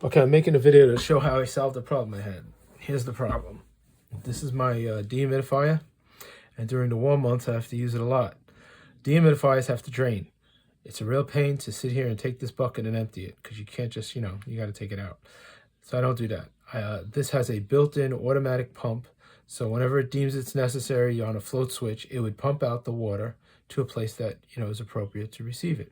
Okay, I'm making a video to show how I solved the problem I had. Here's the problem. This is my dehumidifier, and during the warm months I have to use it a lot. Dehumidifiers have to drain. It's a real pain to sit here and take this bucket and empty it, because you can't just, you got to take it out. So I don't do that. This has a built-in automatic pump, so whenever it deems it's necessary on a float switch, it would pump out the water to a place that, is appropriate to receive it.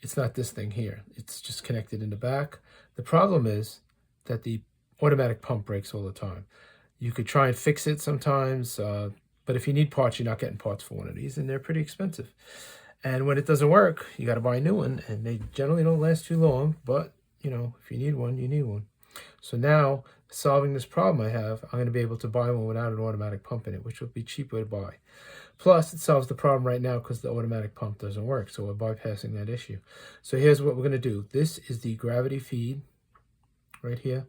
It's not this thing here. It's just connected in the back. The problem is that the automatic pump breaks all the time. You could try and fix it sometimes, but if you need parts, you're not getting parts for one of these, and they're pretty expensive. And when it doesn't work, you got to buy a new one, and they generally don't last too long, but, if you need one, you need one. So now, solving this problem I have, I'm going to be able to buy one without an automatic pump in it, which will be cheaper to buy. Plus, it solves the problem right now because the automatic pump doesn't work, so we're bypassing that issue. So here's what we're going to do. This is the gravity feed right here.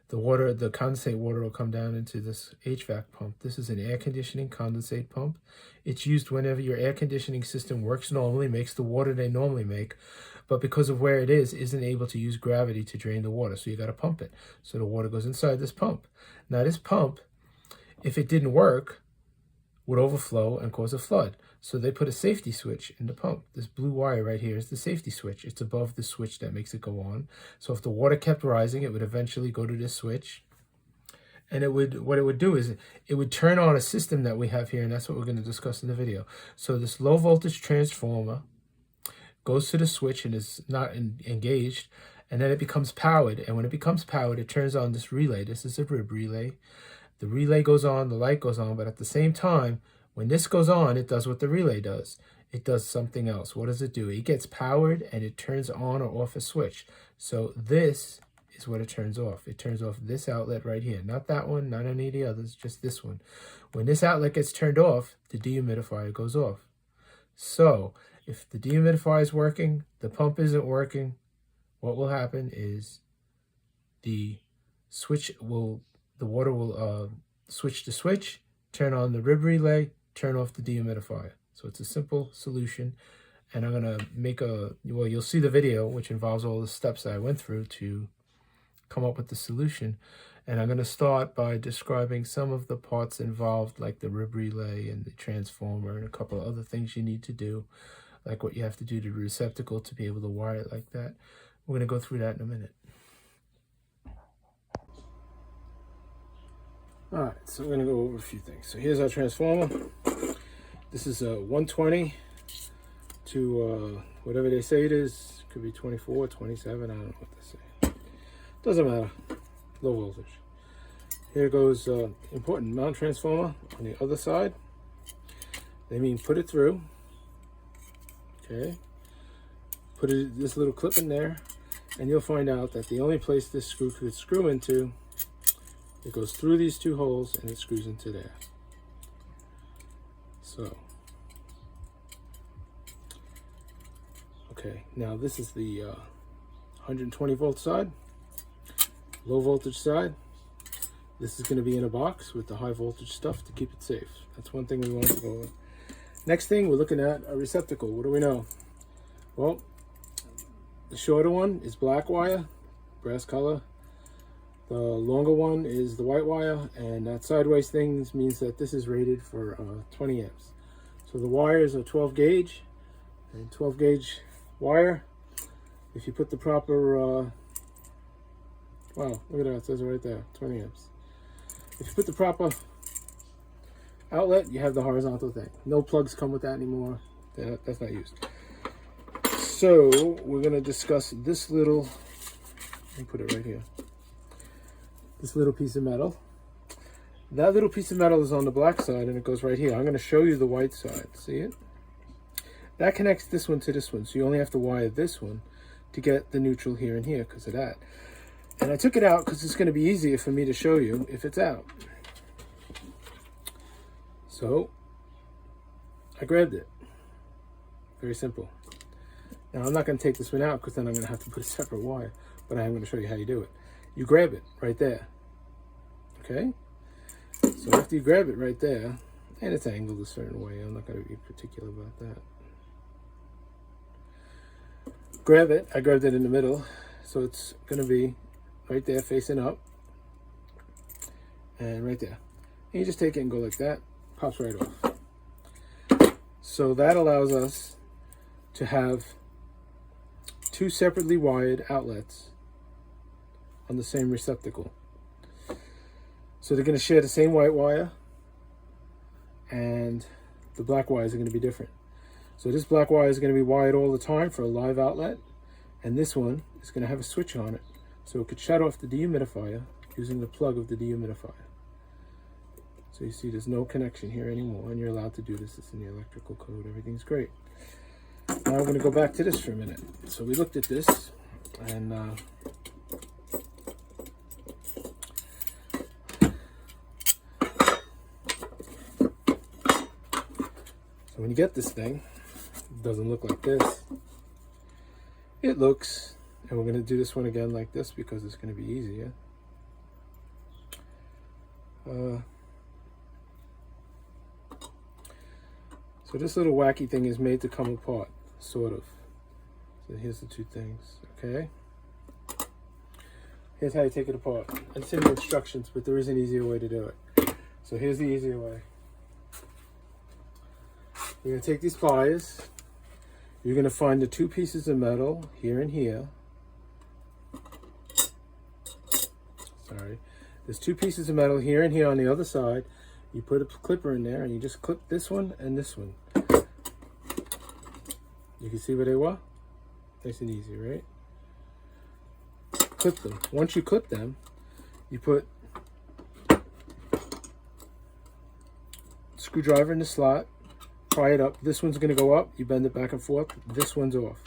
The condensate water will come down into this HVAC pump. This is an air conditioning condensate pump. It's used whenever your air conditioning system works normally, makes the water they normally make, but because of where it is, isn't able to use gravity to drain the water, so you got to pump it. So the water goes inside this pump. Now this pump, if it didn't work, would overflow and cause a flood. So they put a safety switch in the pump. This blue wire right here is the safety switch. It's above the switch that makes it go on. So if the water kept rising, it would eventually go to this switch. And what it would do is it would turn on a system that we have here, and that's what we're going to discuss in the video. So this low voltage transformer goes to the switch and is not engaged, and then it becomes powered. And when it becomes powered, it turns on this relay. This is a rib relay. The relay goes on, the light goes on, but at the same time, when this goes on, it does what the relay does. It does something else. What does it do? It gets powered and it turns on or off a switch. So this is what it turns off. It turns off this outlet right here. Not that one, not any of the others, just this one. When this outlet gets turned off, the dehumidifier goes off. So if the dehumidifier is working, the pump isn't working, what will happen is the water will switch the switch, turn on the rib relay, turn off the dehumidifier. So it's a simple solution. And I'm going to make you'll see the video, which involves all the steps that I went through to come up with the solution. And I'm going to start by describing some of the parts involved, like the rib relay and the transformer and a couple of other things you need to do, like what you have to do to the receptacle to be able to wire it like that. We're going to go through that in a minute. Alright, so we're going to go over a few things. So here's our transformer. This is a 120 to whatever they say it is. Could be 24, 27, I don't know what they say. Doesn't matter. Low voltage. Here goes important mount transformer on the other side. They mean put it through. Okay. Put this little clip in there, and you'll find out that the only place this screw could screw into, it goes through these two holes and it screws into there. So, okay, now this is the 120 volt side, low voltage side. This is going to be in a box with the high voltage stuff to keep it safe. That's one thing we want to go over. Next thing, we're looking at a receptacle. What do we know? Well, the shorter one is black wire, brass color. The longer one is the white wire, and that sideways thing means that this is rated for 20 amps. So the wires are 12 gauge, and 12 gauge wire. If you put the proper, wow, look at that, it says it right there, 20 amps. If you put the proper outlet, you have the horizontal thing. No plugs come with that anymore. That's not used. So we're going to discuss this little, let me put it right here. This little piece of metal. That little piece of metal is on the black side and it goes right here. I'm going to show you the white side. See it? That connects this one to this one. So you only have to wire this one to get the neutral here and here because of that. And I took it out because it's going to be easier for me to show you if it's out. So I grabbed it. Very simple. Now I'm not going to take this one out because then I'm going to have to put a separate wire. But I am going to show you how you do it. You grab it right there. Okay? So after you grab it right there, and it's angled a certain way, I'm not going to be particular about that. Grab it. I grabbed it in the middle. So it's going to be right there facing up and right there. And you just take it and go like that, pops right off. So that allows us to have two separately wired outlets on the same receptacle. So they're going to share the same white wire, and the black wires are going to be different. So this black wire is going to be wired all the time for a live outlet, and this one is going to have a switch on it, so it could shut off the dehumidifier using the plug of the dehumidifier. So you see there's no connection here anymore, and you're allowed to do this. It's in the electrical code. Everything's great. Now we're going to go back to this for a minute. So we looked at this, and so when you get this thing, it doesn't look like this. It looks, and we're going to do this one again like this because it's going to be easier. So this little wacky thing is made to come apart, sort of. So here's the two things, okay? Here's how you take it apart. It's in the instructions, but there is an easier way to do it. So here's the easier way. You're going to take these pliers. You're going to find the two pieces of metal here and here. Sorry. There's two pieces of metal here and here on the other side. You put a clipper in there and you just clip this one and this one. You can see where they were? Nice and easy, right? Clip them. Once you clip them, you put screwdriver in the slot, pry it up. This one's going to go up. You bend it back and forth. This one's off.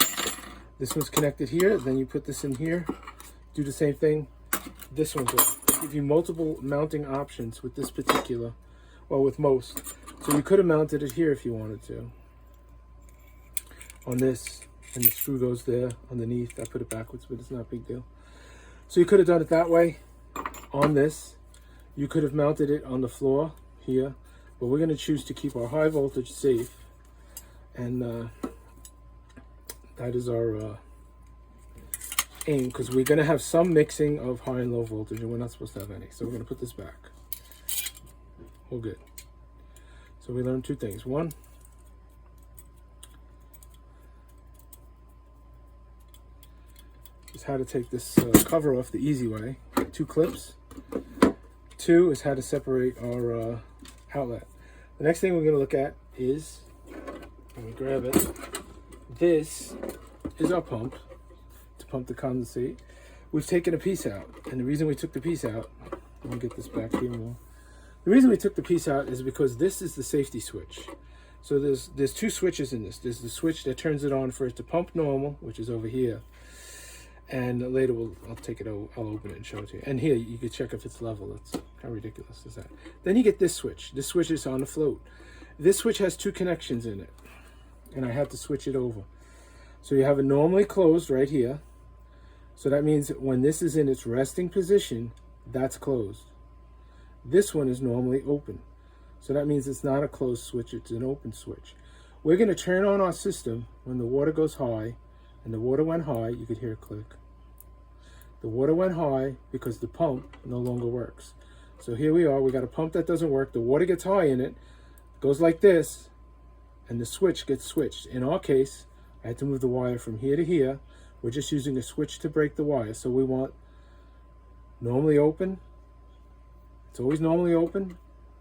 This one's connected here. Then you put this in here. Do the same thing. This one's off. They give you multiple mounting options with this particular, well, with most. So you could have mounted it here if you wanted to. On this, and the screw goes there underneath. I put it backwards, but it's not a big deal. So you could have done it that way on this. You could have mounted it on the floor here, but we're going to choose to keep our high voltage safe, and that is our aim, because we're going to have some mixing of high and low voltage, and we're not supposed to have any. So we're going to put this back. All good. So we learned two things. One, is how to take this cover off the easy way. Two clips. Two is how to separate our outlet. The next thing we're going to look at is, let me grab it. This is our pump to pump the condensate. We've taken a piece out, and the reason we took the piece out, let me get this back here more. The reason we took the piece out is because this is the safety switch. So there's two switches in this. There's the switch that turns it on for it to pump normal, which is over here. And later I'll take it, I'll open it and show it to you. And here you can check if it's level. It's how ridiculous is that? Then you get this switch. This switch is on the float. This switch has two connections in it, and I have to switch it over. So you have it normally closed right here. So that means when this is in its resting position, that's closed. This one is normally open. So that means it's not a closed switch, it's an open switch. We're going to turn on our system when the water goes high, and the water went high. You could hear it click. The water went high because the pump no longer works. So here we are, we got a pump that doesn't work. The water gets high in it, goes like this, and the switch gets switched. In our case, I had to move the wire from here to here. We're just using a switch to break the wire. So we want normally open. It's always normally open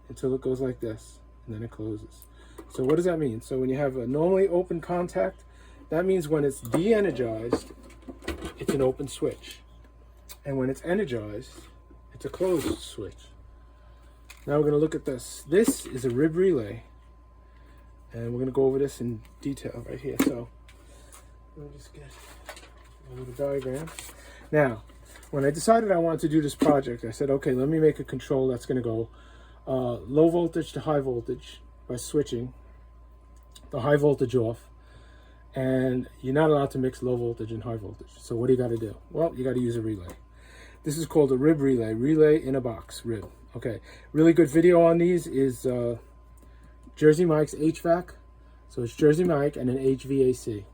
until it goes like this, and then it closes. So what does that mean? So when you have a normally open contact, that means when it's de-energized, it's an open switch. And when it's energized, it's a closed switch. Now we're going to look at this. This is a rib relay. And we're going to go over this in detail right here. So let me just get a little diagram. Now, when I decided I wanted to do this project, I said, okay, let me make a control that's going to go low voltage to high voltage by switching the high voltage off. And you're not allowed to mix low voltage and high voltage. So what do you got to do? Well, you got to use a relay. This is called a rib relay. Relay in a box, rib. Okay, really good video on these is Jersey Mike's HVAC. So it's Jersey Mike and an HVAC.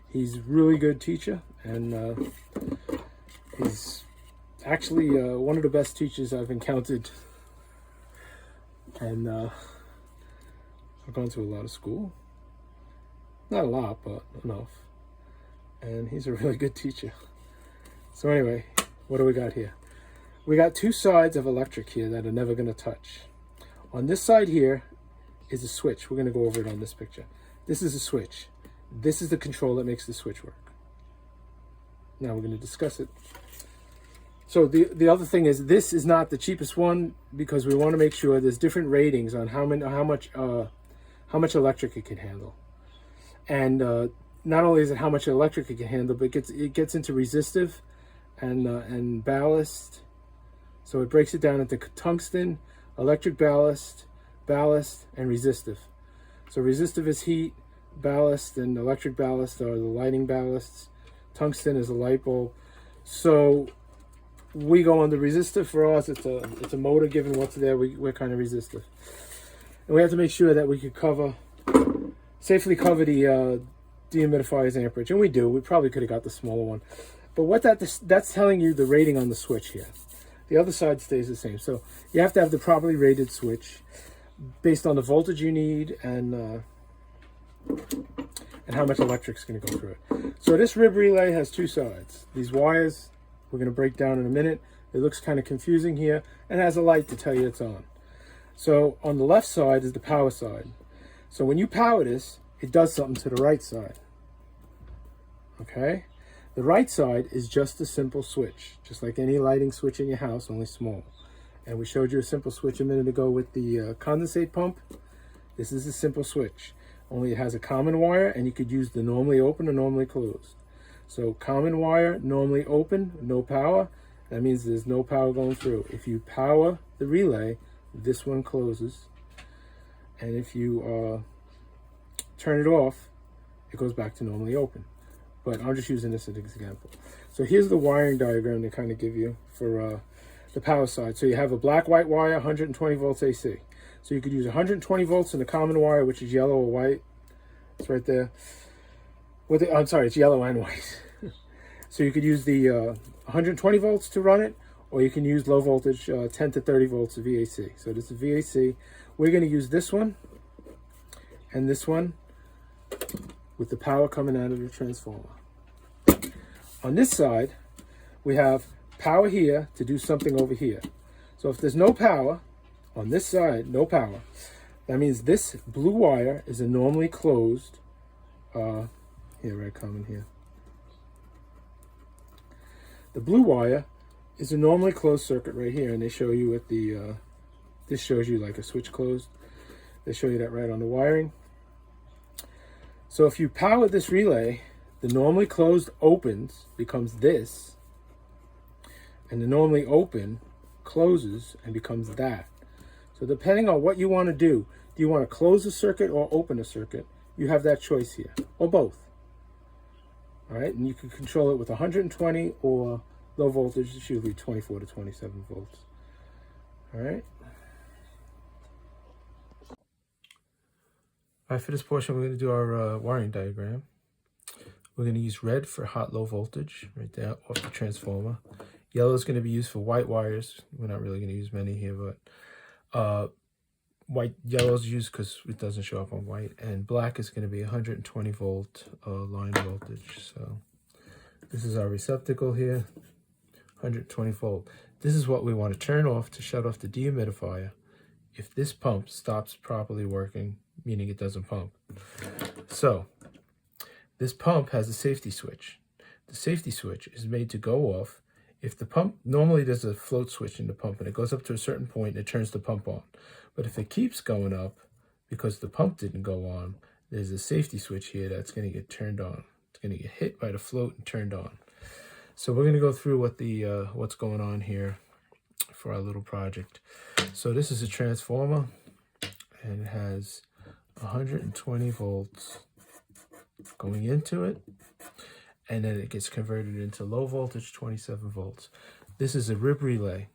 He's a really good teacher, and He's actually one of the best teachers I've encountered, and I've gone to a lot of school. Not a lot, but enough. And he's a really good teacher. So anyway, what do we got here? We got two sides of electric here that are never going to touch. On this side here is a switch. We're going to go over it on this picture. This is a switch. This is the control that makes the switch work. Now we're going to discuss it. So the other thing is, this is not the cheapest one because we want to make sure there's different ratings on how much electric it can handle. And not only is it how much electric it can handle, but it gets into resistive and ballast. So it breaks it down into tungsten, electric ballast, and resistive. So resistive is heat, ballast and electric ballast are the lighting ballasts. Tungsten is a light bulb. So we go on the resistive. For us, it's a motor. Given what's there, we're kind of resistive, and we have to make sure that we could safely cover the dehumidifier's amperage, and we do. We probably could have got the smaller one, but what that's telling you the rating on the switch here. The other side stays the same. So you have to have the properly rated switch based on the voltage you need and how much electric's going to go through it. So this rib relay has two sides. These wires we're going to break down in a minute. It looks kind of confusing here and has a light to tell you it's on. So on the left side is the power side. So when you power this, it does something to the right side. Okay? The right side is just a simple switch, just like any lighting switch in your house, only small. And we showed you a simple switch a minute ago with the condensate pump. This is a simple switch, only it has a common wire, and you could use the normally open or normally closed. So common wire, normally open, no power. That means there's no power going through. If you power the relay, this one closes. And if you turn it off, it goes back to normally open. But I'm just using this as an example. So here's the wiring diagram to kind of give you for the power side. So you have a black-white wire, 120 volts AC. So you could use 120 volts in the common wire, which is yellow or white. It's right there. I'm sorry, it's yellow and white. So you could use the 120 volts to run it, or you can use low voltage, 10 to 30 volts of VAC. So this is VAC. We're going to use this one and this one with the power coming out of the transformer. On this side, we have power here to do something over here. So if there's no power, on this side, no power, that means this blue wire is a normally closed, here, right, common here. The blue wire is a normally closed circuit right here, and they show you at the, this shows you like a switch closed. They show you that right on the wiring. So if you power this relay, the normally closed opens, becomes this, and the normally open closes and becomes that. So depending on what you want to do you want to close a circuit or open a circuit? You have that choice here, or both. All right, and you can control it with 120 or low voltage. It's usually 24 to 27 volts. All right. All right, for this portion, we're going to do our wiring diagram. We're going to use red for hot low voltage, right there off the transformer. Yellow is going to be used for white wires. We're not really going to use many here, but yellow is used because it doesn't show up on white. And black is going to be 120 volt line voltage. So this is our receptacle here, 120 volt. This is what we want to turn off to shut off the dehumidifier if this pump stops properly working, meaning it doesn't pump. So this pump has a safety switch. The safety switch is made to go off if the pump, normally there's a float switch in the pump and it goes up to a certain point and it turns the pump on. But if it keeps going up because the pump didn't go on, there's a safety switch here that's going to get turned on. It's going to get hit by the float and turned on. So we're going to go through what the what's going on here for our little project. So this is a transformer and it has 120 volts going into it, and then it gets converted into low voltage 27 volts. This is a rib relay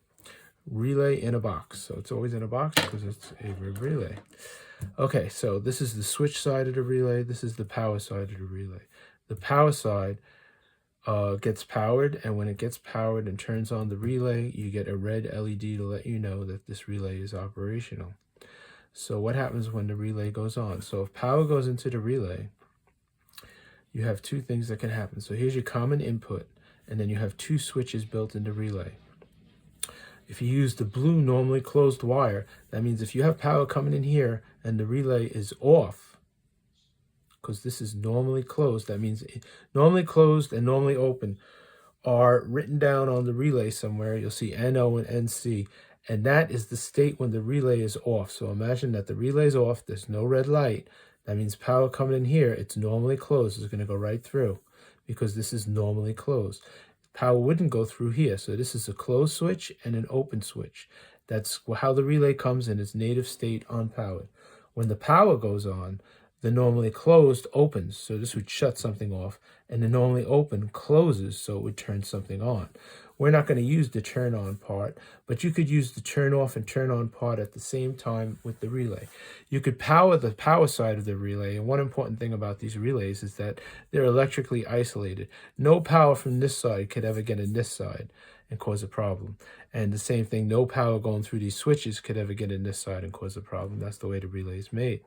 in a box. So it's always in a box because it's a rib relay. Okay, so this is the switch side of the relay. This is the power side of the relay. The power side gets powered, and when it gets powered and turns on the relay, you get a red LED to let you know that this relay is operational. So what happens when the relay goes on? So if power goes into the relay, you have two things that can happen. So here's your common input, and then you have two switches built in the relay. If you use the blue normally closed wire, that means if you have power coming in here and the relay is off, because this is normally closed, that means normally closed and normally open are written down on the relay somewhere. You'll see NO and NC, and that is the state when the relay is off. So imagine that the relay is off, there's no red light. That means power coming in here, it's normally closed. It's going to go right through because this is normally closed. Power wouldn't go through here. So this is a closed switch and an open switch. That's how the relay comes in its native state unpowered. When the power goes on, the normally closed opens. So this would shut something off, and the normally open closes, so it would turn something on. We're not going to use the turn on part, but you could use the turn off and turn on part at the same time with the relay. You could power the power side of the relay, and one important thing about these relays is that they're electrically isolated. No power from this side could ever get in this side and cause a problem. And the same thing, no power going through these switches could ever get in this side and cause a problem. That's the way the relay is made.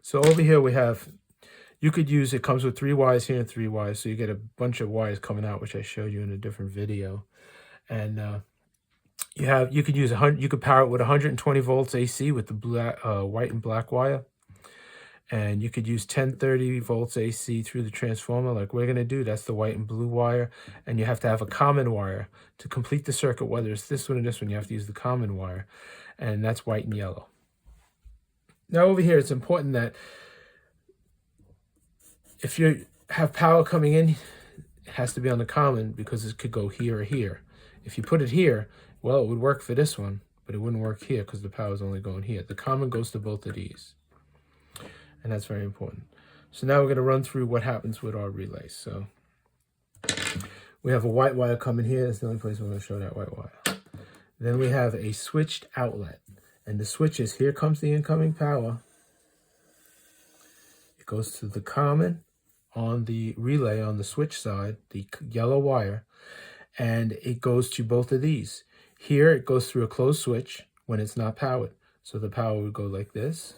So over here we have, you could use, it comes with 3 wires here and 3 wires, so you get a bunch of wires coming out, which I showed you in a different video. And you could use you could power it with 120 volts AC with the white and black wire, and you could use 1030 volts AC through the transformer like we're going to do. That's the white and blue wire, and you have to have a common wire to complete the circuit. Whether it's this one or this one, you have to use the common wire, and that's white and yellow. Now over here, it's important that if you have power coming in, it has to be on the common because it could go here or here. If you put it here, well, it would work for this one, but it wouldn't work here because the power is only going here. The common goes to both of these, and that's very important. So now we're going to run through what happens with our relays. So we have a white wire coming here. That's the only place we're going to show that white wire. Then we have a switched outlet, and the switch is, here comes the incoming power. It goes to the common on the relay on the switch side, the yellow wire, and it goes to both of these. Here it goes through a closed switch when it's not powered. So the power would go like this.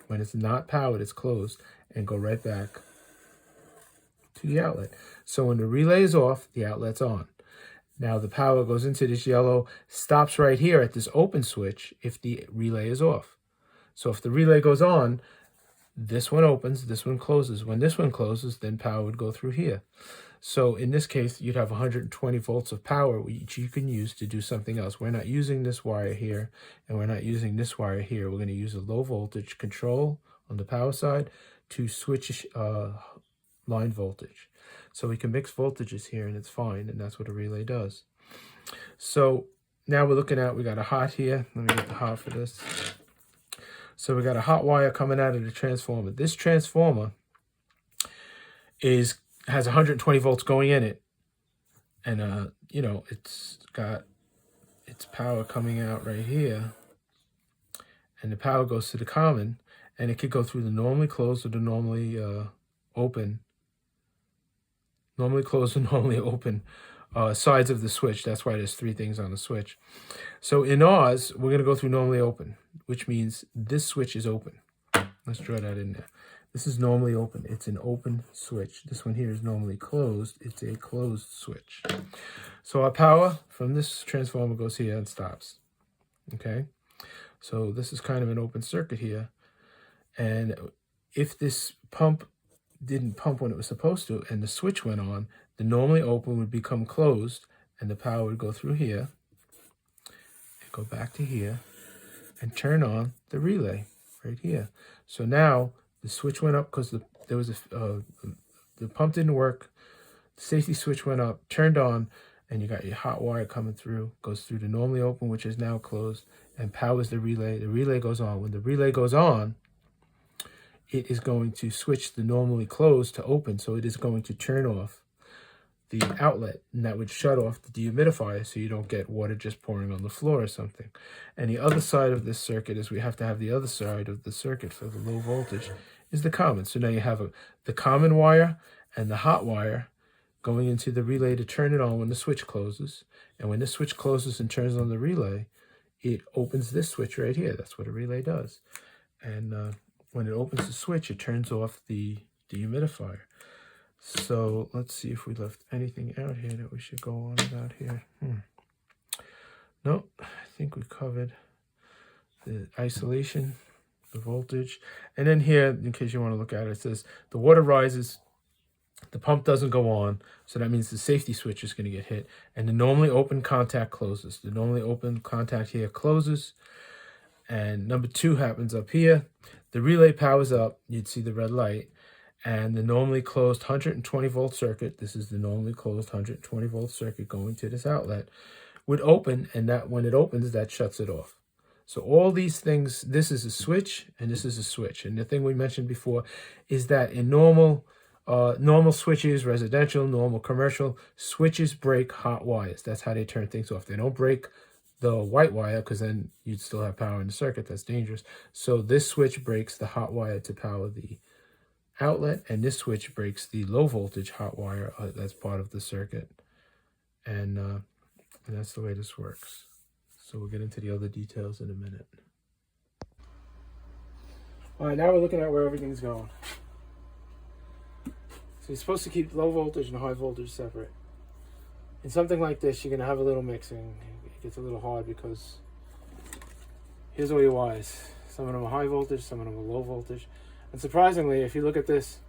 When it's not powered, it's closed, and go right back to the outlet. So when the relay is off, the outlet's on. Now the power goes into this yellow, stops right here at this open switch if the relay is off. So if the relay goes on, this one opens, this one closes. When this one closes, then power would go through here. So in this case, you'd have 120 volts of power, which you can use to do something else. We're not using this wire here, and we're not using this wire here. We're going to use a low voltage control on the power side to switch line voltage. So we can mix voltages here, and it's fine, and that's what a relay does. So now we're looking at, we got a hot here. Let me get the hot for this. So we got a hot wire coming out of the transformer. This transformer has 120 volts going in it, and you know, it's got its power coming out right here, and the power goes to the common, and it could go through the normally closed or the normally open, sides of the switch. That's why there's 3 things on the switch. So in ours, we're going to go through normally open, which means this switch is open. Let's draw that in there. This is normally open. It's an open switch. This one here is normally closed. It's a closed switch. So our power from this transformer goes here and stops. Okay? So this is kind of an open circuit here. And if this pump didn't pump when it was supposed to and the switch went on, the normally open would become closed and the power would go through here and go back to here and turn on the relay right here. So now the switch went up because there was the pump didn't work. The safety switch went up, turned on, and you got your hot wire coming through, goes through the normally open, which is now closed, and powers the relay. The relay goes on. When the relay goes on, it is going to switch the normally closed to open, so it is going to turn off the outlet, and that would shut off the dehumidifier so you don't get water just pouring on the floor or something. And the other side of this circuit is, we have to have the other side of the circuit for the low voltage is the common. So now you have the common wire and the hot wire going into the relay to turn it on when the switch closes. And when the switch closes and turns on the relay, it opens this switch right here. That's what a relay does. And when it opens the switch, it turns off the dehumidifier. So let's see if we left anything out here that we should go on about here. Nope, I think we covered the isolation, the voltage. And then here, in case you want to look at it, it says the water rises, the pump doesn't go on, so that means the safety switch is going to get hit, and the normally open contact closes. The normally open contact here closes, and number 2 happens up here. The relay powers up, you'd see the red light, and the normally closed 120 volt circuit, this is the normally closed 120 volt circuit going to this outlet, would open, and that when it opens, that shuts it off. So all these things, this is a switch, and this is a switch. And the thing we mentioned before is that in normal switches, residential, normal commercial, switches break hot wires. That's how they turn things off. They don't break the white wire, because then you'd still have power in the circuit. That's dangerous. So this switch breaks the hot wire to power the outlet, and this switch breaks the low voltage hot wire that's part of the circuit. And that's the way this works. So we'll get into the other details in a minute. All right, now we're looking at where everything's going. So you're supposed to keep low voltage and high voltage separate. In something like this, you're going to have a little mixing. It gets a little hard because here's all your wires. Some of them are high voltage, some of them are low voltage. And surprisingly, if you look at this,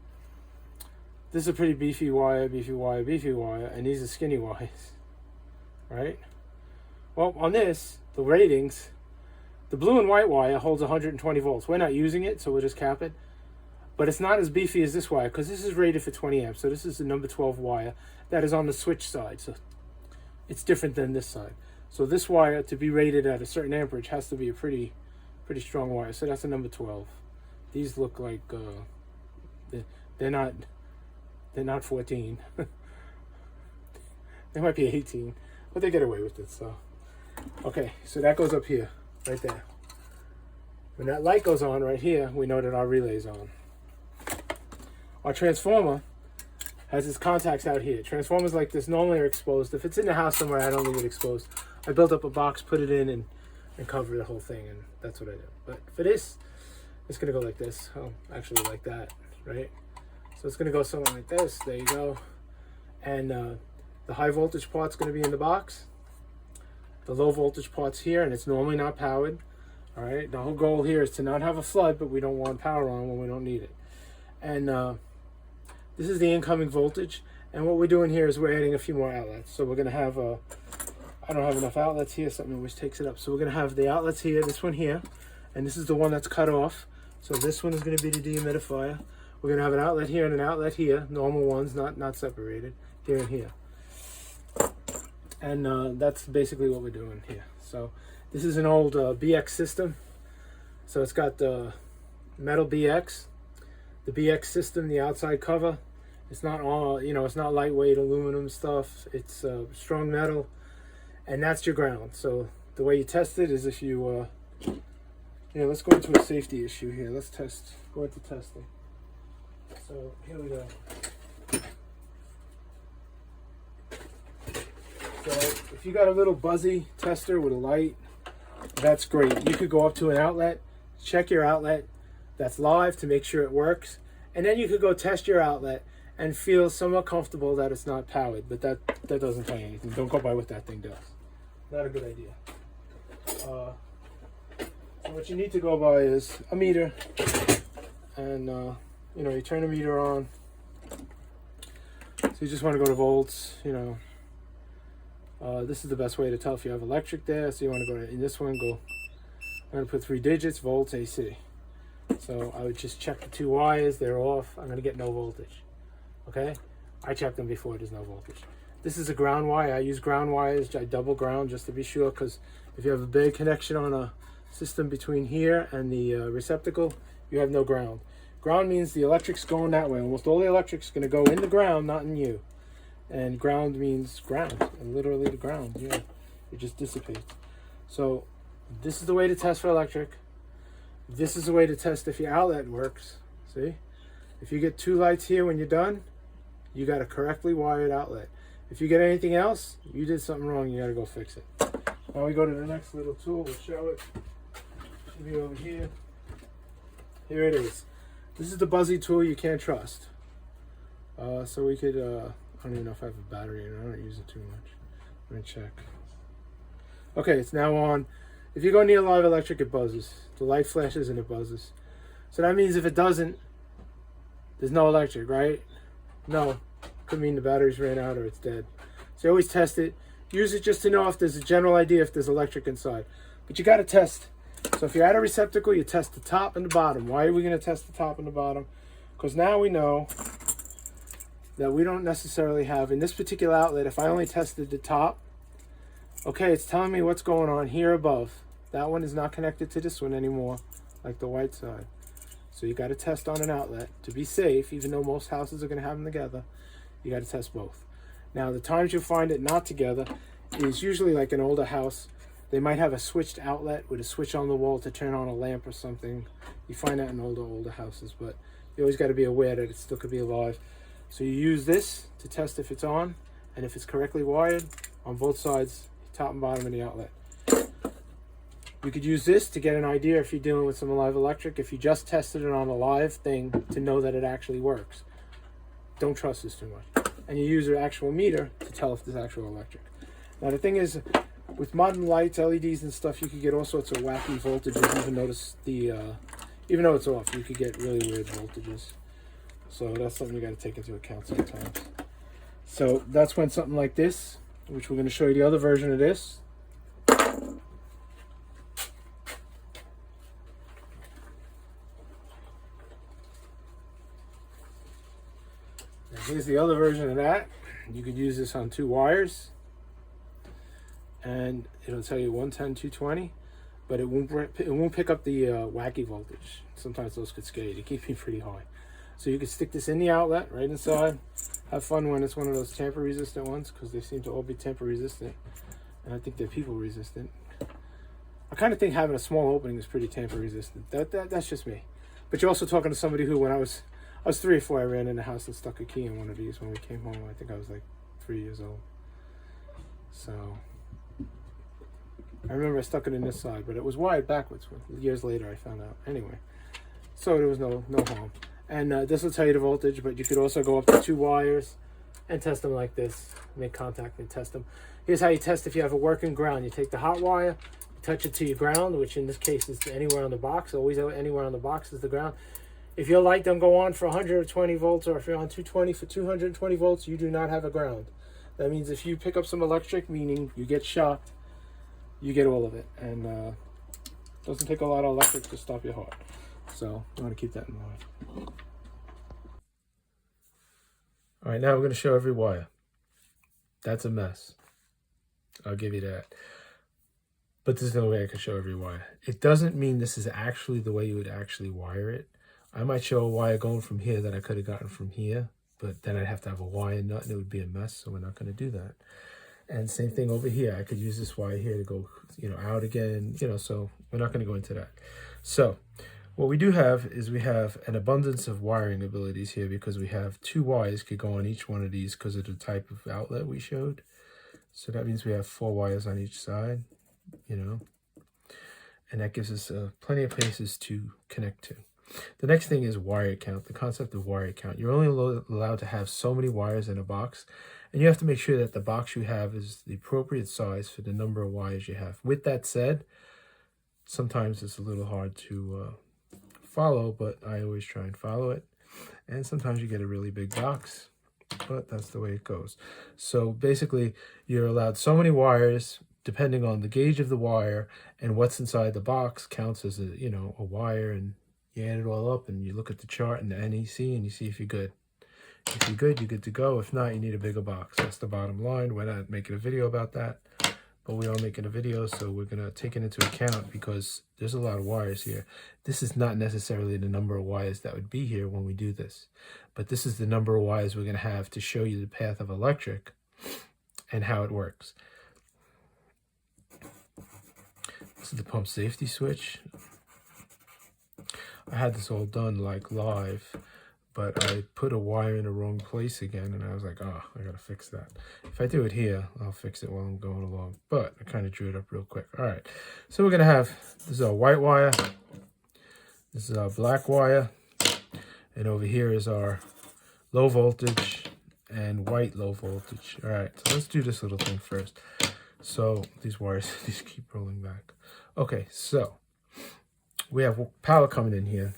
this is a pretty beefy wire, beefy wire, beefy wire, and these are skinny wires, right? Well, on this, the ratings, the blue and white wire holds 120 volts. We're not using it, so we'll just cap it. But it's not as beefy as this wire, because this is rated for 20 amps. So this is the number 12 wire that is on the switch side. So it's different than this side. So this wire, to be rated at a certain amperage, has to be a pretty strong wire. So that's a number 12. These look like they're not 14. They might be 18, but they get away with it. So okay, so that goes up here, right there. When that light goes on right here, we know that our relay's on. Our transformer has its contacts out here. Transformers like this normally are exposed. If it's in the house somewhere, I don't leave it exposed. I built up a box, put it in, and cover the whole thing, and that's what I do. But for this, it's gonna go like this. Oh, actually like that, right? So it's gonna go something like this. There you go. And the high voltage part's gonna be in the box. The low voltage part's here, and it's normally not powered. All right, the whole goal here is to not have a flood, but we don't want power on when we don't need it. And this is the incoming voltage, and what we're doing here is we're adding a few more outlets. So we're gonna have I don't have enough outlets here, something always takes it up. So we're gonna have the outlets here, this one here, and this is the one that's cut off. So this one is gonna be the dehumidifier. We're gonna have an outlet here and an outlet here, normal ones, not separated, here and here. And that's basically what we're doing here. So this is an old BX system. So it's got the metal BX, the BX system, the outside cover. It's not all, it's not lightweight aluminum stuff. It's strong metal, and that's your ground. So the way you test it is if you, let's go into a safety issue here. Let's go into testing. So here we go. So if you got a little buzzy tester with a light, that's great. You could go up to an outlet, check your outlet that's live to make sure it works, and then you could go test your outlet and feel somewhat comfortable that it's not powered, but that doesn't tell you anything. Don't go by what that thing does. Not a good idea. So what you need to go by is a meter, and you turn the meter on. So you just want to go to volts, this is the best way to tell if you have electric there. So you want to go in this one, I'm going to put 3 digits, volts, AC. So I would just check the 2 wires, they're off. I'm going to get no voltage. Okay? I checked them before, there's no voltage. This is a ground wire. I use ground wires, I double ground just to be sure, because if you have a big connection on a system between here and the receptacle, you have no ground. Ground means the electric's going that way. Almost all the electric's going to go in the ground, not in you. And ground means ground, and literally the ground. It just dissipates. So this is the way to test for electric. This is the way to test if your outlet works. See? If you get 2 lights here when you're done, You got a correctly wired outlet. If you get anything else, you did something wrong, you gotta go fix it. Now we go to the next little tool, we'll show it. Should be over here. Here it is. This is the buzzy tool you can't trust. So we could, I don't even know if I have a battery in it, I don't use it too much. Let me check. Okay, it's now on. If you go near live electric, it buzzes. The light flashes and it buzzes. So that means if it doesn't, there's no electric, right? No. Could mean the batteries ran out or it's dead. So you always test it. Use it just to know if there's a general idea if there's electric inside. But you got to test. So if you're at a receptacle, you test the top and the bottom. Why are we going to test the top and the bottom? Because now we know that we don't necessarily have, in this particular outlet, if I only tested the top, okay, it's telling me what's going on here above. That one is not connected to this one anymore, like the white side. So you got to test on an outlet to be safe, even though most houses are going to have them together. You got to test both. Now, the times you'll find it not together is usually like an older house. They might have a switched outlet with a switch on the wall to turn on a lamp or something. You find that in older houses, but you always got to be aware that it still could be alive. So you use this to test if it's on and if it's correctly wired on both sides, top and bottom of the outlet. You could use this to get an idea if you're dealing with some live electric. If you just tested it on a live thing to know that it actually works. Don't trust this too much. And you use your actual meter to tell if there's actual electric. Now the thing is, with modern lights, LEDs and stuff, you could get all sorts of wacky voltages. Even though it's off, you could get really weird voltages. So that's something you got to take into account sometimes. So that's when something like this, which we're going to show you the other version of this. And here's the other version of that. You could use this on 2 wires. And it'll tell you 110, 220. But it won't pick up the wacky voltage. Sometimes those could scare you. They keep me pretty high. So you can stick this in the outlet right inside. Have fun when it's one of those tamper resistant ones, because they seem to all be tamper resistant. And I think they're people resistant. I kind of think having a small opening is pretty tamper resistant. That's just me. But you're also talking to somebody who, when I was 3 or 4, I ran in the house and stuck a key in one of these when we came home. I think I was like 3 years old. So I remember I stuck it in this side, but it was wired backwards. Years later I found out. Anyway, so there was no harm. And this will tell you the voltage, but you could also go up to 2 wires and test them like this. Make contact and test them. Here's how you test if you have a working ground. You take the hot wire, you touch it to your ground, which in this case is anywhere on the box. Always anywhere on the box is the ground. If your light don't go on for 120 volts, or if you're on 220 for 220 volts, you do not have a ground. That means if you pick up some electric, meaning you get shocked, you get all of it. And it doesn't take a lot of electric to stop your heart. So you want to keep that in mind. All right, now we're going to show every wire. That's a mess. I'll give you that. But there's no way I can show every wire. It doesn't mean this is actually the way you would actually wire it. I might show a wire going from here that I could have gotten from here, but then I'd have to have a wire nut and it would be a mess, so we're not going to do that. And same thing over here. I could use this wire here to go, out again, so we're not going to go into that. So what we do have is we have an abundance of wiring abilities here, because we have 2 wires could go on each one of these because of the type of outlet we showed. So that means we have 4 wires on each side, and that gives us plenty of places to connect to. The next thing is wire count, the concept of wire count. You're only allowed to have so many wires in a box, and you have to make sure that the box you have is the appropriate size for the number of wires you have. With that said, sometimes it's a little hard to follow, but I always try and follow it. And sometimes you get a really big box, but that's the way it goes. So basically, you're allowed so many wires, depending on the gauge of the wire and what's inside the box counts as a wire, and you add it all up and you look at the chart and the NEC and you see if you're good. If you're good, you're good to go. If not, you need a bigger box. That's the bottom line. We're not making a video about that, but we are making a video, so we're going to take it into account because there's a lot of wires here. This is not necessarily the number of wires that would be here when we do this, but this is the number of wires we're going to have to show you the path of electric and how it works. This is the pump safety switch. I had this all done like live, but I put a wire in the wrong place again, and I was like, oh, I gotta fix that. If I do it here, I'll fix it while I'm going along, but I kind of drew it up real quick. All right, so we're gonna have, this is our white wire, this is our black wire, and over here is our low voltage and white low voltage. All right, so let's do this little thing first. So these wires, these keep rolling back. Okay, so we have power coming in here.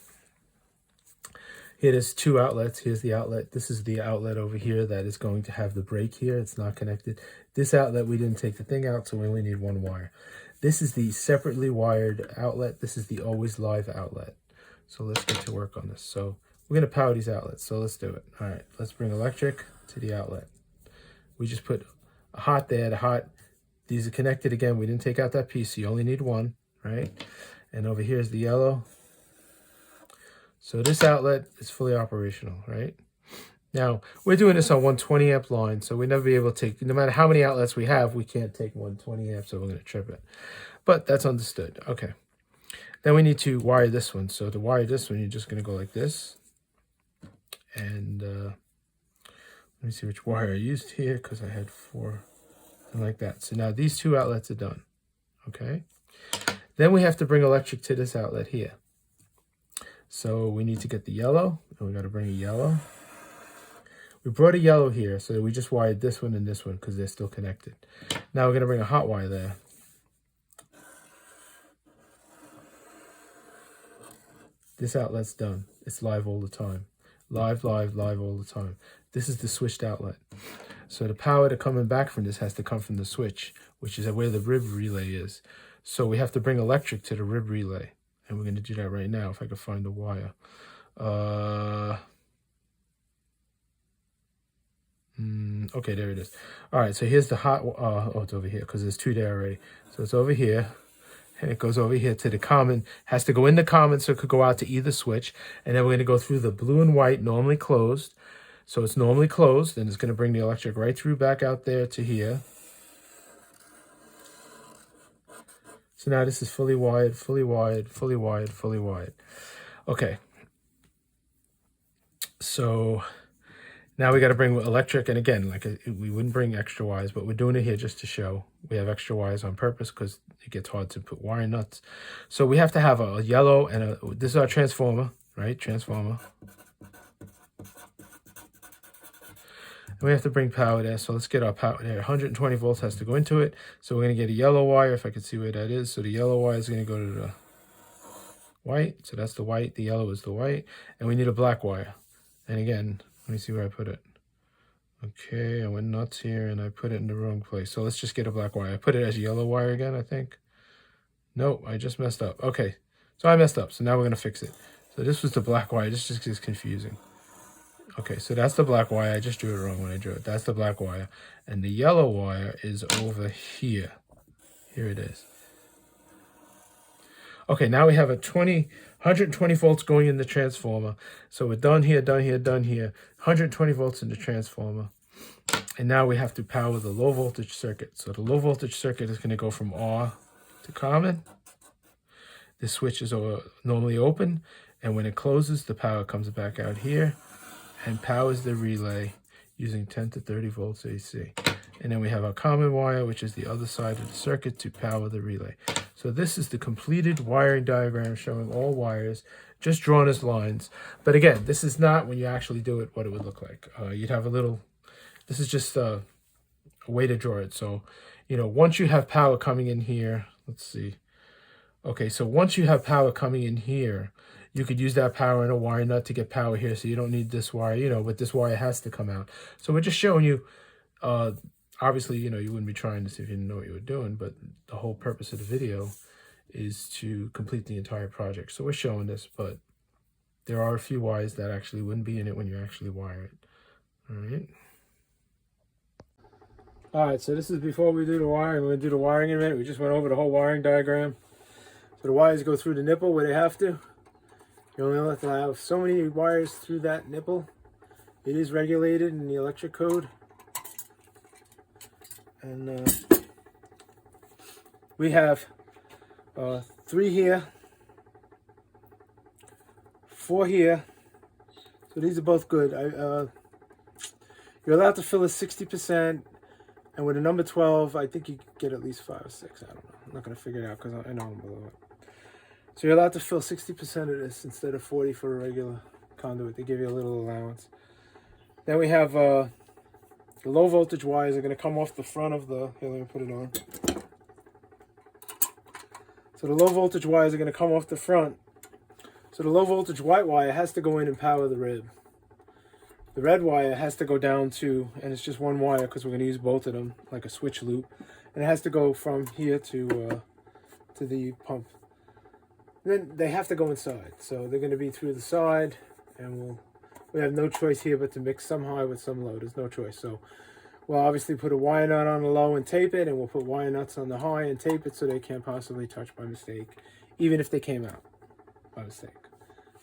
Here is 2 outlets. Here's the outlet. This is the outlet over here that is going to have the break here. It's not connected. This outlet, we didn't take the thing out, so we only need 1 wire. This is the separately wired outlet. This is the always live outlet. So let's get to work on this. So we're going to power these outlets, so let's do it. All right, let's bring electric to the outlet. We just put a hot there, the hot. These are connected again. We didn't take out that piece, so you only need 1, right? And over here is the yellow. So this outlet is fully operational, right? Now, we're doing this on 120 amp line, so we never be able to take, no matter how many outlets we have, we can't take 120 amps, so we're going to trip it. But that's understood. Okay. Then we need to wire this one. So to wire this one, you're just going to go like this. And let me see which wire I used here, because I had 4, and like that. So now these 2 outlets are done. Okay. Then we have to bring electric to this outlet here. So we need to get the yellow, and we got to bring a yellow. We brought a yellow here, so we just wired this one and this one because they're still connected. Now we're going to bring a hot wire there. This outlet's done. It's live all the time. Live, live, live all the time. This is the switched outlet. So the power to coming back from this has to come from the switch, which is where the rib relay is. So we have to bring electric to the rib relay. And we're going to do that right now if I can find the wire. Okay, there it is. All right, so here's the hot, oh, it's over here because there's 2 there already. So it's over here, and it goes over here to the common, has to go in the common so it could go out to either switch. And then we're going to go through the blue and white, normally closed. So it's normally closed, and it's going to bring the electric right through back out there to here. So now this is fully wired, fully wired, fully wired, fully wired. Okay. So now we got to bring electric. And again, like we wouldn't bring extra wires, but we're doing it here just to show. We have extra wires on purpose because it gets hard to put wire nuts. So we have to have a yellow and this is our transformer, right? Transformer. And we have to bring power there. So let's get our power there. 120 volts has to go into it. So we're going to get a yellow wire, if I can see where that is. So the yellow wire is going to go to the white. So that's the white. The yellow is the white. And we need a black wire. And again, let me see where I put it. Okay, I went nuts here and I put it in the wrong place. So let's just get a black wire. I put it as a yellow wire again, I think. Nope, I just messed up. Okay, so I messed up. So now we're going to fix it. So this was the black wire. This just is confusing. Okay, so that's the black wire. I just drew it wrong when I drew it. That's the black wire. And the yellow wire is over here. Here it is. Okay, now we have a 120 volts going in the transformer. So we're done here, done here, done here. 120 volts in the transformer. And now we have to power the low voltage circuit. So the low voltage circuit is going to go from R to common. The switch is normally open. And when it closes, the power comes back out here and powers the relay using 10 to 30 volts AC. And then we have our common wire, which is the other side of the circuit to power the relay. So this is the completed wiring diagram showing all wires, just drawn as lines. But again, this is not, when you actually do it, what it would look like. You'd have a little, this is just a way to draw it. So, you know, once you have power coming in here, let's see. Okay, so once you have power coming in here, you could use that power in a wire nut to get power here, so you don't need this wire, you know, but this wire has to come out. So we're just showing you, obviously, you know, you wouldn't be trying this if you didn't know what you were doing, but the whole purpose of the video is to complete the entire project. So we're showing this, but there are a few wires that actually wouldn't be in it when you actually wire it. All right. All right, so this is before we do the wiring. We're going to do the wiring in a minute. We just went over the whole wiring diagram. So the wires go through the nipple where they have to. You only have to have so many wires through that nipple. It is regulated in the electric code. And we have 3 here, 4 here, So these are both good. You're allowed to fill a 60%, and with a number 12, I think you get at least 5 or 6. I don't know. I'm not going to figure it out because I know I'm below it. So you're allowed to fill 60% of this instead of 40 for a regular conduit. They give you a little allowance. Then we have the low voltage wires are going to come off the front of the... Here, let me put it on. So the low voltage wires are going to come off the front. So the low voltage white wire has to go in and power the rib. The red wire has to go down to, and it's just one wire because we're going to use both of them like a switch loop. And it has to go from here to the pump. Then they have to go inside, so they're going to be through the side, and we have no choice here but to mix some high with some low. There's no choice. So we'll obviously put a wire nut on the low and tape it, and we'll put wire nuts on the high and tape it so they can't possibly touch by mistake, even if they came out by mistake.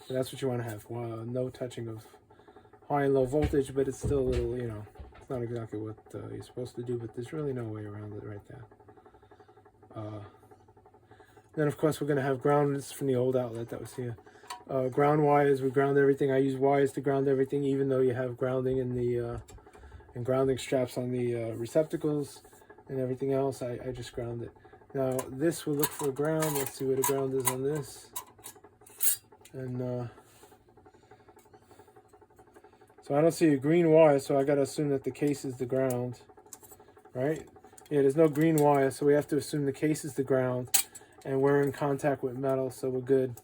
So that's what you want to have. No touching of high and low voltage, but it's still a little, you know, it's not exactly what you're supposed to do, but there's really no way around it right there. Then, of course, we're going to have ground. This is from the old outlet that was here. Ground wires, we ground everything. I use wires to ground everything, even though you have grounding in the and grounding straps on the receptacles and everything else. I just ground it. Now, this will look for a ground. Let's see where the ground is on this. And so I don't see a green wire, so I got to assume that the case is the ground, right? Yeah, there's no green wire, so we have to assume the case is the ground. And we're in contact with metal, so we're good.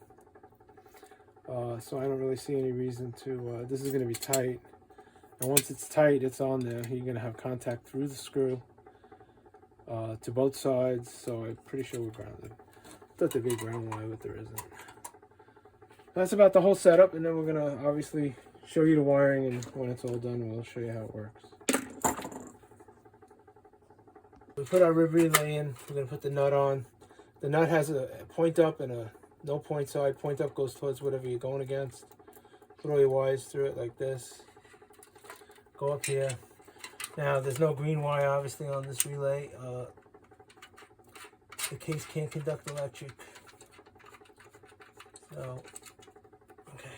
So I don't really see any reason to... this is going to be tight. And once it's tight, it's on there. You're going to have contact through the screw to both sides. So I'm pretty sure we're grounded. I thought there'd be a ground wire, but there isn't. That's about the whole setup. And then we're going to obviously show you the wiring. And when it's all done, we'll show you how it works. We put our rib relay in. We're going to put the nut on. The nut has a point up and a no point side. Point up goes towards whatever you're going against. Put all your wires through it like this. Go up here. Now, there's no green wire, obviously, on this relay. The case can't conduct electric. So, okay.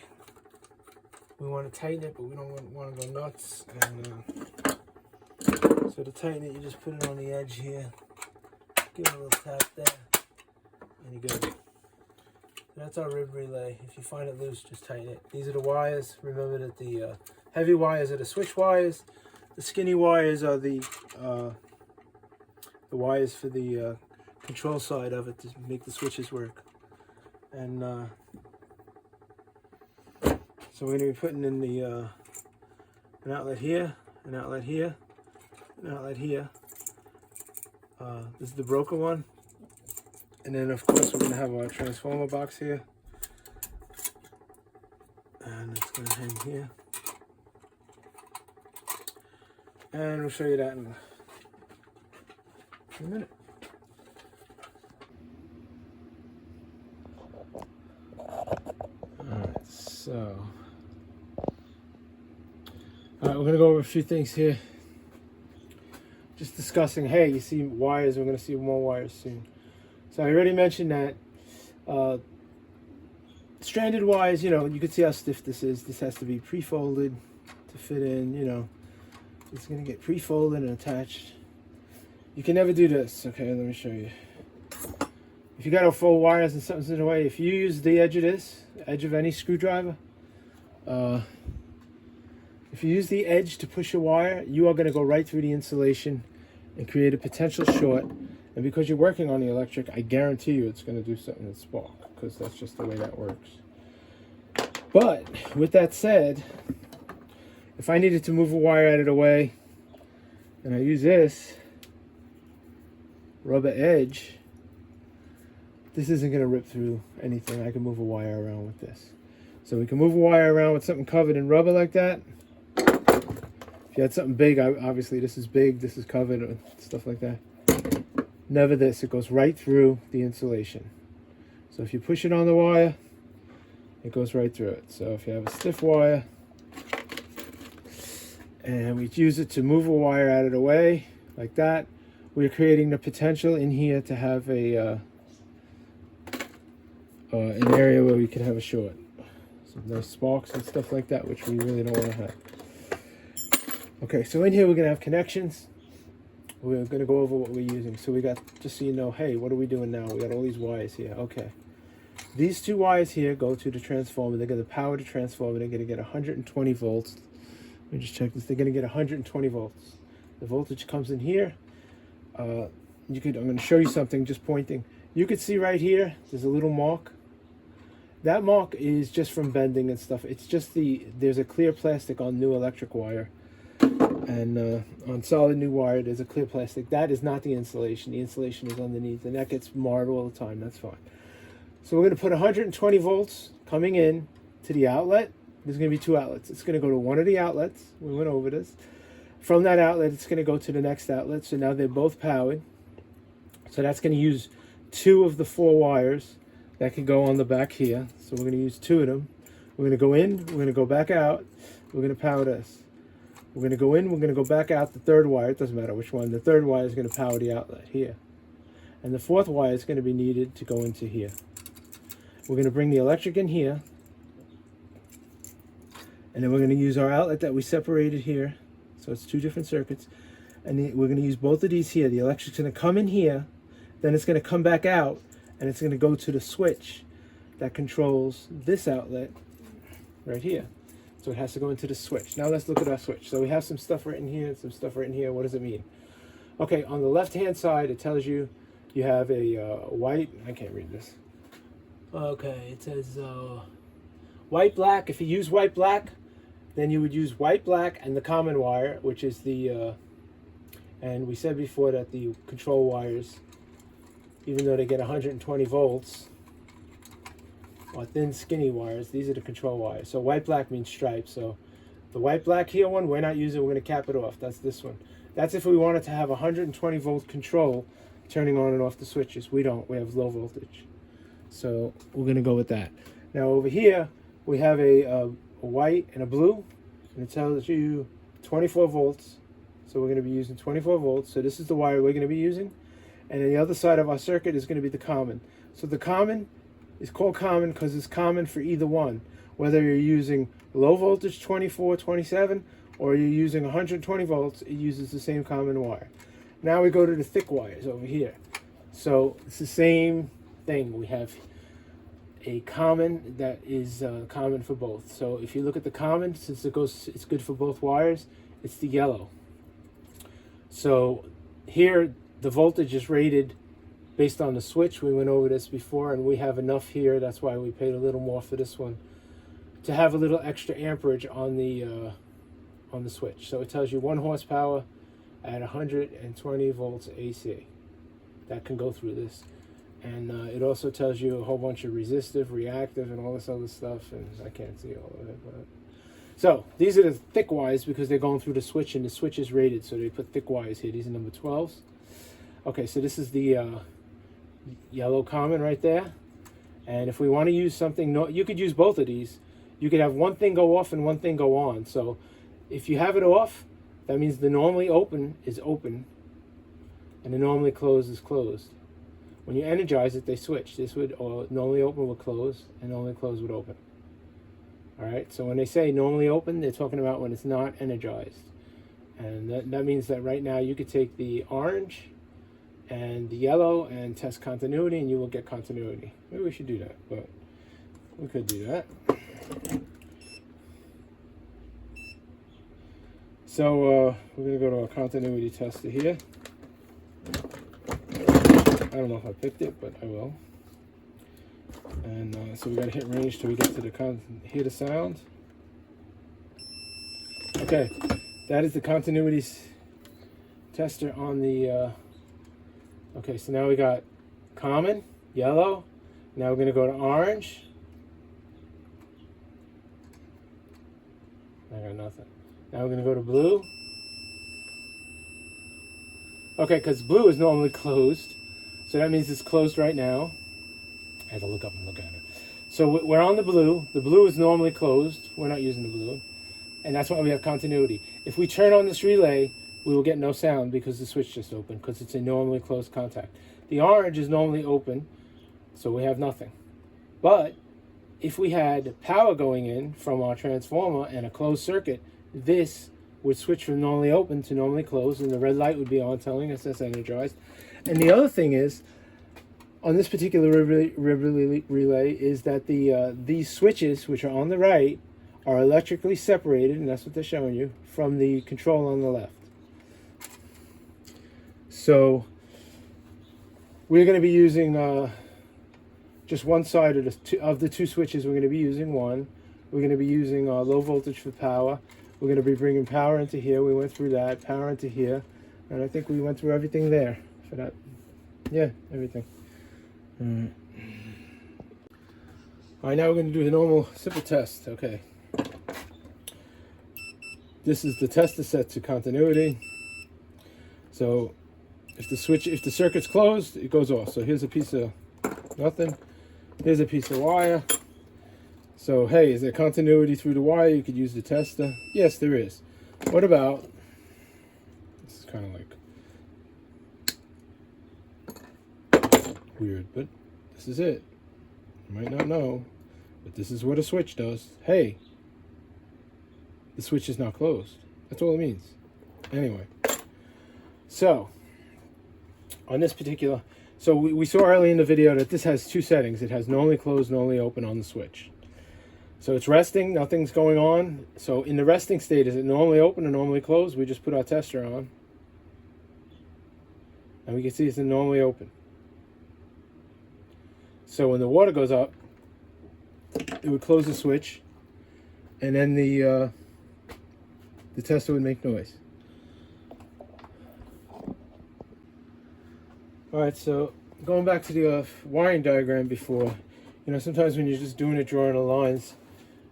We want to tighten it, but we don't want to go nuts. And so to tighten it, you just put it on the edge here. Give it a little tap there. And you're good. That's our rib relay. If you find it loose, just tighten it. These are the wires. Remember that the heavy wires are the switch wires. The skinny wires are the wires for the control side of it to make the switches work. And so we're going to be putting in the an outlet here, an outlet here, an outlet here. This is the broken one. And then, of course, we're going to have our transformer box here. And it's going to hang here. And we'll show you that in a minute. Alright, so... Alright, we're going to go over a few things here. Just discussing, hey, you see wires, we're going to see more wires soon. So I already mentioned that stranded wires, you know, you can see how stiff this is. This has to be pre-folded to fit in, you know. It's going to get pre-folded and attached. You can never do this. Okay, let me show you. If you got to fold wires and something's in the way, if you use the edge of this, edge of any screwdriver, if you use the edge to push a wire, you are going to go right through the insulation and create a potential short. And because you're working on the electric, I guarantee you it's going to do something with spark, because that's just the way that works. But with that said, if I needed to move a wire out of the way, and I use this rubber edge, this isn't going to rip through anything. I can move a wire around with this. So we can move a wire around with something covered in rubber like that. If you had something big, obviously this is big, this is covered, and stuff like that. Never this, it goes right through the insulation. So if you push it on the wire, it goes right through it. So if you have a stiff wire, and we use it to move a wire out of the way, like that, we're creating the potential in here to have a an area where we can have a short. So no sparks and stuff like that, which we really don't want to have. Okay, so in here we're going to have connections. We're going to go over what we're using. So we got, just so you know, hey, what are we doing now? We got all these wires here. Okay. These two wires here go to the transformer. They're going to power the transformer. They're going to get 120 volts. Let me just check this. They're going to get 120 volts. The voltage comes in here. I'm going to show you something just pointing. You could see right here, there's a little mark. That mark is just from bending and stuff. It's just there's a clear plastic on new electric wire. And on solid new wire, there's a clear plastic. That is not the insulation. The insulation is underneath, and that gets marred all the time. That's fine. So we're going to put 120 volts coming in to the outlet. There's going to be two outlets. It's going to go to one of the outlets. We went over this. From that outlet, it's going to go to the next outlet. So now they're both powered. So that's going to use 2 of the 4 wires that can go on the back here. So we're going to use 2 of them. We're going to go in. We're going to go back out. We're going to power this. We're going to go in, we're going to go back out the 3rd wire. It doesn't matter which one. The 3rd wire is going to power the outlet here. And the 4th wire is going to be needed to go into here. We're going to bring the electric in here. And then we're going to use our outlet that we separated here. So it's 2 different circuits. And we're going to use both of these here. The electric's going to come in here. Then it's going to come back out. And it's going to go to the switch that controls this outlet right here. So it has to go into the switch. Now let's look at our switch. So we have some stuff written here and some stuff written here. What does it mean? Okay, on the left-hand side, it tells you you have a white. I can't read this. Okay, it says white, black. If you use white, black, then you would use white, black, and the common wire, which is the, and we said before that the control wires, even though they get 120 volts, or thin skinny wires, these are the control wires. So white black means stripes. So the white black here one, we're not using, we're going to cap it off. That's this one. That's if we wanted to have 120 volt control turning on and off the switches. We don't, we have low voltage. So we're going to go with that. Now over here we have a white and a blue, and it tells you 24 volts. So we're going to be using 24 volts. So this is the wire we're going to be using. And then the other side of our circuit is going to be the common. So the common is called common because it's common for either one. Whether you're using low voltage 24, 27, or you're using 120 volts, it uses the same common wire. Now we go to the thick wires over here. So it's the same thing. We have a common that is common for both. So if you look at the common, since it's good for both wires, it's the yellow. So here the voltage is rated based on the switch. We went over this before, and we have enough here. That's why we paid a little more for this one, to have a little extra amperage on the switch. So it tells you 1 horsepower at 120 volts AC. That can go through this. And it also tells you a whole bunch of resistive, reactive, and all this other stuff. And I can't see all of it. But so these are the thick wires because they're going through the switch, and the switch is rated. So they put thick wires here. These are number 12s. Okay, so this is the yellow common right there. And if we want to use something, you could use both of these. You could have one thing go off and one thing go on. So if you have it off, that means the normally open is open and the normally closed is closed. When you energize it, they switch. This would, or normally open would close and normally closed would open. All right, so when they say normally open, they're talking about when it's not energized. And that means that right now you could take the orange and the yellow and test continuity, and you will get continuity. Maybe we should do that, but we could do that. So we're going to go to our continuity tester here. I don't know if I picked it, but I will. And so we got to hit range till we get to the hear the sound. Okay, that is the continuity tester on the. Okay, so now we got common, yellow. Now we're going to go to orange. I got nothing. Now we're going to go to blue. Okay, because blue is normally closed. So that means it's closed right now. I have to look up and look at it. So we're on the blue. The blue is normally closed. We're not using the blue. And that's why we have continuity. If we turn on this relay, we will get no sound because the switch just opened, because it's a normally closed contact. The orange is normally open, so we have nothing. But if we had power going in from our transformer and a closed circuit, this would switch from normally open to normally closed, and the red light would be on telling us that's energized. And the other thing is, on this particular relay is that these switches, which are on the right, are electrically separated, and that's what they're showing you, from the control on the left. So we're going to be using just one side of the two switches. We're going to be using one. We're going to be using low voltage for power. We're going to be bringing power into here. We went through that, power into here, and I think we went through everything there for that. Yeah, everything. All right, now we're going to do the normal simple test. Okay. This is the test is set to continuity. So if the circuit's closed, it goes off. So here's a piece of nothing. Here's a piece of wire. So hey, is there continuity through the wire? You could use the tester. Yes, there is. What about, this is kind of like weird, but this is it. You might not know, but this is what a switch does. Hey, the switch is not closed. That's all it means. Anyway, so on this particular, so we saw early in the video that this has two settings. It has normally closed, normally open on the switch. So it's resting, nothing's going on. So in the resting state, is it normally open or normally closed? We just put our tester on, and we can see it's normally open. So when the water goes up, it would close the switch, and then the tester would make noise. All right, so going back to the wiring diagram before, you know, sometimes when you're just doing it, drawing the lines,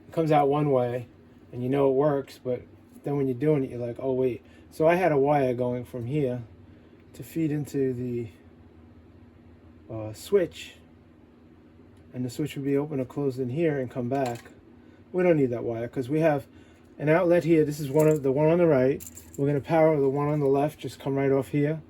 it comes out one way, and you know it works, but then when you're doing it, you're like, oh wait. So I had a wire going from here to feed into the switch, and the switch would be open or closed in here and come back. We don't need that wire because we have an outlet here. This is the one on the right. We're going to power the one on the left, just come right off here,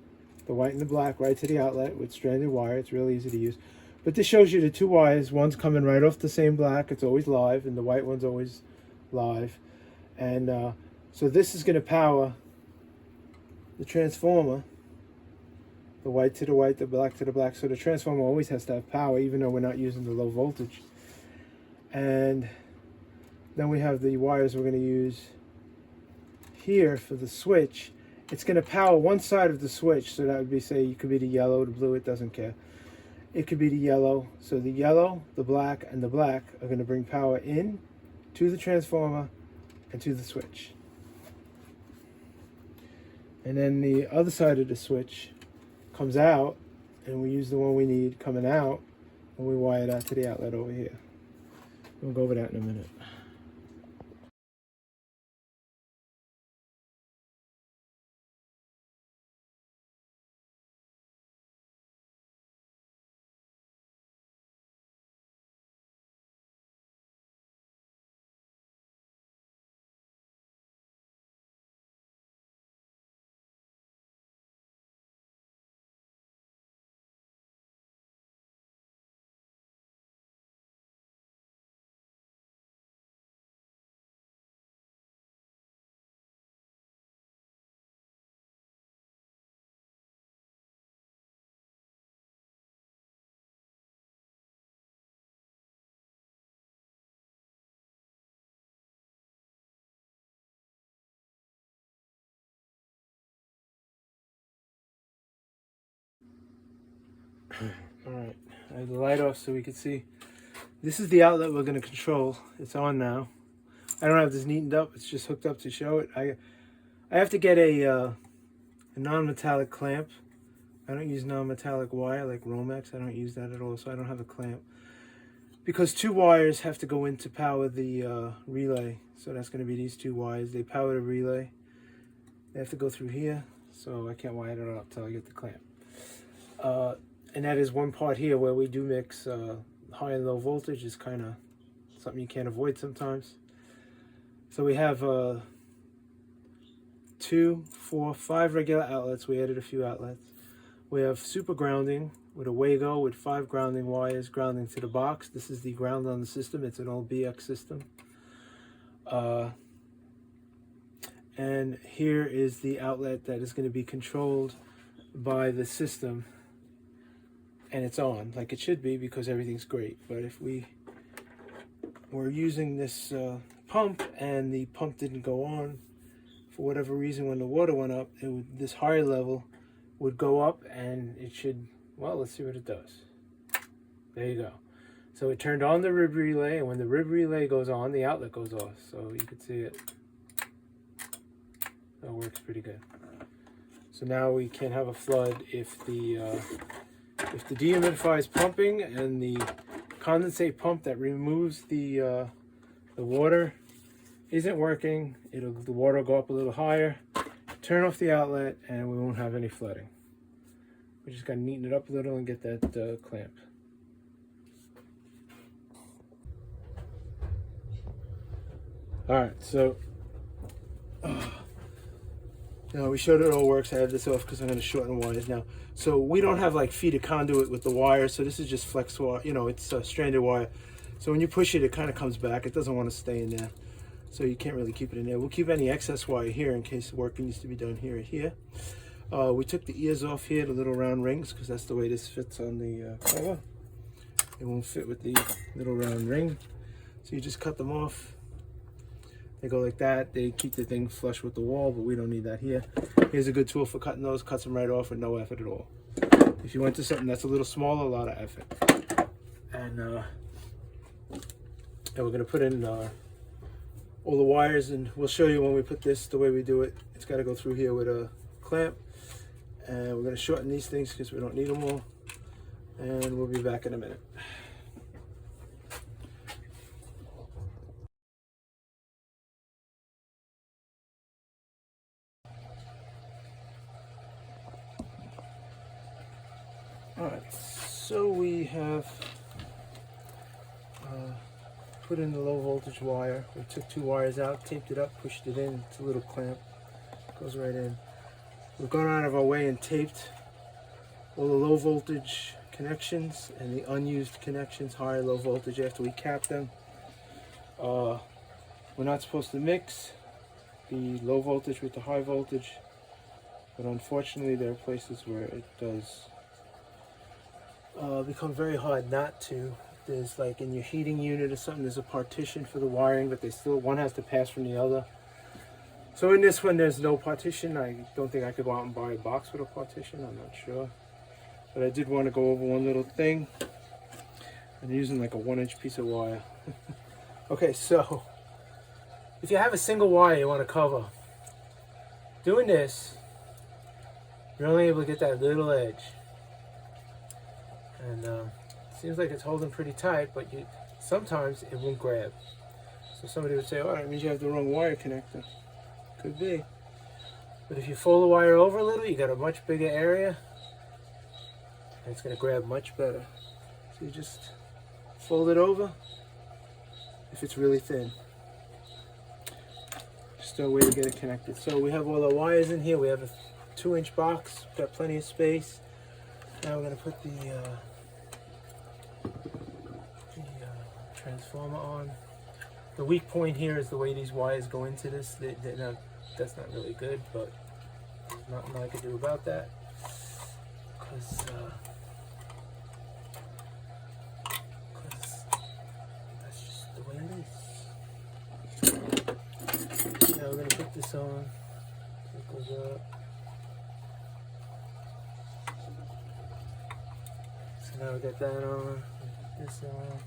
the white and the black, right to the outlet with stranded wire. It's really easy to use. But this shows you the two wires. One's coming right off the same black. It's always live, and the white one's always live. And so this is going to power the transformer, the white to the white, the black to the black. So the transformer always has to have power, even though we're not using the low voltage. And then we have the wires we're going to use here for the switch. It's going to power one side of the switch. So that would be, say, it could be the yellow, the blue, it doesn't care. It could be the yellow. So the yellow, the black, and the black are going to bring power in to the transformer and to the switch. And then the other side of the switch comes out, and we use the one we need coming out, and we wire that to the outlet over here. We'll go over that in a minute. All right, I have the light off so we can see. This is the outlet we're going to control. It's on now. I don't have this neatened up. It's just hooked up to show it. I have to get a non-metallic clamp. I don't use non-metallic wire like Romex. I don't use that at all, so I don't have a clamp. Because two wires have to go in to power the relay. So that's going to be these two wires. They power the relay. They have to go through here, so I can't wire it up until I get the clamp. And that is one part here where we do mix high and low voltage. Is kind of something you can't avoid sometimes. So we have 2, 4, 5 regular outlets. We added a few outlets. We have super grounding with a Wago with 5 grounding wires grounding to the box. This is the ground on the system. It's an old BX system. And here is the outlet that is going to be controlled by the system. And it's on like it should be because everything's great. But if we were using this pump and the pump didn't go on for whatever reason, when the water went up, this higher level would go up and it should, well, let's see what it does. There you go. So it turned on the rib relay, and when the rib relay goes on, the outlet goes off. So you can see it. That works pretty good. So now we can have a flood if the dehumidifier is pumping and the condensate pump that removes the water isn't working. The water will go up a little higher. Turn off the outlet and we won't have any flooding. We just got to neaten it up a little and get that clamp. Alright, so now we showed it all works. I have this off because I'm going to shorten wires now. So we don't have like feed a conduit with the wire, so this is just flex wire, you know, it's stranded wire. So when you push it, it kind of comes back. It doesn't want to stay in there. So you can't really keep it in there. We'll keep any excess wire here in case work needs to be done here or here. We took the ears off here, the little round rings, because that's the way this fits on the cover. It won't fit with the little round ring. So you just cut them off. They go like that. They keep the thing flush with the wall, but we don't need that here. Here's a good tool for cutting those. Cuts them right off with no effort at all. If you went to something that's a little smaller, a lot of effort. And we're going to put in all the wires, and we'll show you when we put this the way we do it. It's got to go through here with a clamp, and we're going to shorten these things because we don't need them all, and we'll be back in a minute. Alright, so we have put in the low voltage wire. We took 2 wires out, taped it up, pushed it in. It's a little clamp, goes right in. We've gone out of our way and taped all the low voltage connections and the unused connections, high and low voltage, after we capped them. We're not supposed to mix the low voltage with the high voltage, but unfortunately there are places where it does become very hard not to. There's like in your heating unit or something, there's a partition for the wiring, but one has to pass from the other. So in this one, there's no partition. I don't think I could go out and buy a box with a partition. I'm not sure. But I did want to go over one little thing. I'm using like a 1-inch piece of wire. Okay, so if you have a single wire you want to cover, doing this, you're only able to get that little edge. And seems like it's holding pretty tight, but sometimes it won't grab. So somebody would say, oh, that means you have the wrong wire connector. Could be. But if you fold the wire over a little, you got a much bigger area, and it's going to grab much better. So you just fold it over if it's really thin. Just a way to get it connected. So we have all the wires in here. We have a 2-inch box, got plenty of space. Now we're going to put the transformer on. The weak point here is the way these wires go into this. That's not really good, but there's nothing I can do about that, because that's just the way it is. Now we're going to put this on. So it goes up. So now we got that on, this on.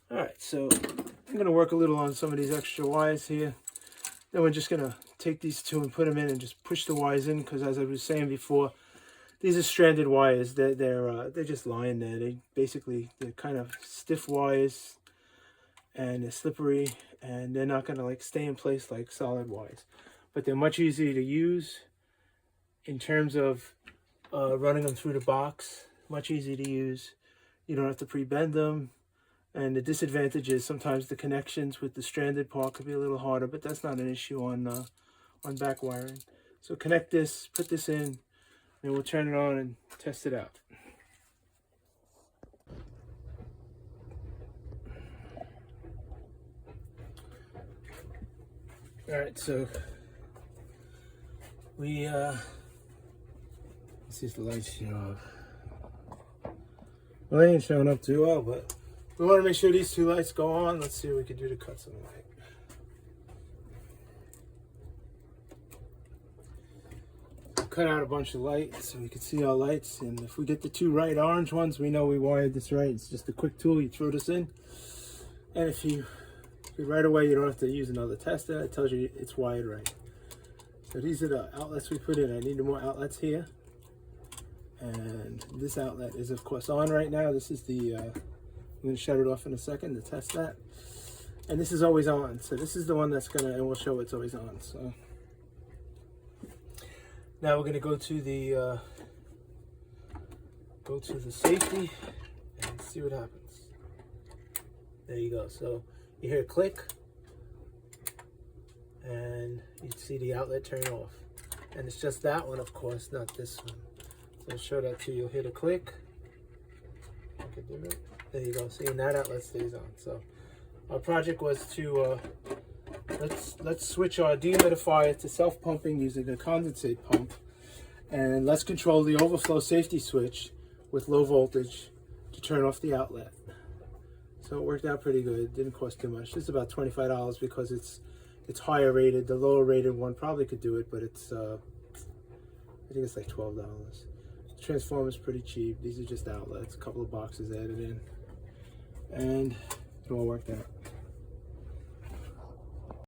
Alright, so I'm going to work a little on some of these extra wires here. Then we're just going to take these 2 and put them in and just push the wires in, because as I was saying before, these are stranded wires. They're just lying there. They're kind of stiff wires, and they're slippery, and they're not going to like stay in place like solid wires. But they're much easier to use in terms of running them through the box. Much easier to use. You don't have to pre-bend them. And the disadvantage is sometimes the connections with the stranded part could be a little harder, but that's not an issue on back wiring. So connect this, put this in, and we'll turn it on and test it out. All right, so we let's see if the lights show up. Well, they ain't showing up too well, but we want to make sure these two lights go on. Let's see what we can do to cut some light. Cut out a bunch of light so we can see our lights, and if we get the two right orange ones, we know we wired this right. It's just a quick tool, you throw this in, and if you right away, you don't have to use another tester. It tells you it's wired right. So these are the outlets we put in. I need more outlets here, and this outlet is of course on right now. This is the I'm going to shut it off in a second to test that, and this is always on. So this is the one that's gonna, and we'll show it's always on. So now we're going to go to the safety and see what happens. There you go. So you hear a click, and you see the outlet turn off. And it's just that one, of course, not this one. So I'll show that to you. You'll hear the click. There you go. See, and that outlet stays on. So our project was to let's switch our dehumidifier to self-pumping using a condensate pump, and let's control the overflow safety switch with low voltage to turn off the outlet. So it worked out pretty good. It didn't cost too much. It's about $25 because it's higher rated. The lower rated one probably could do it, but it's I think it's like $12. The transformer's pretty cheap. These are just outlets, a couple of boxes added in, and it all worked out.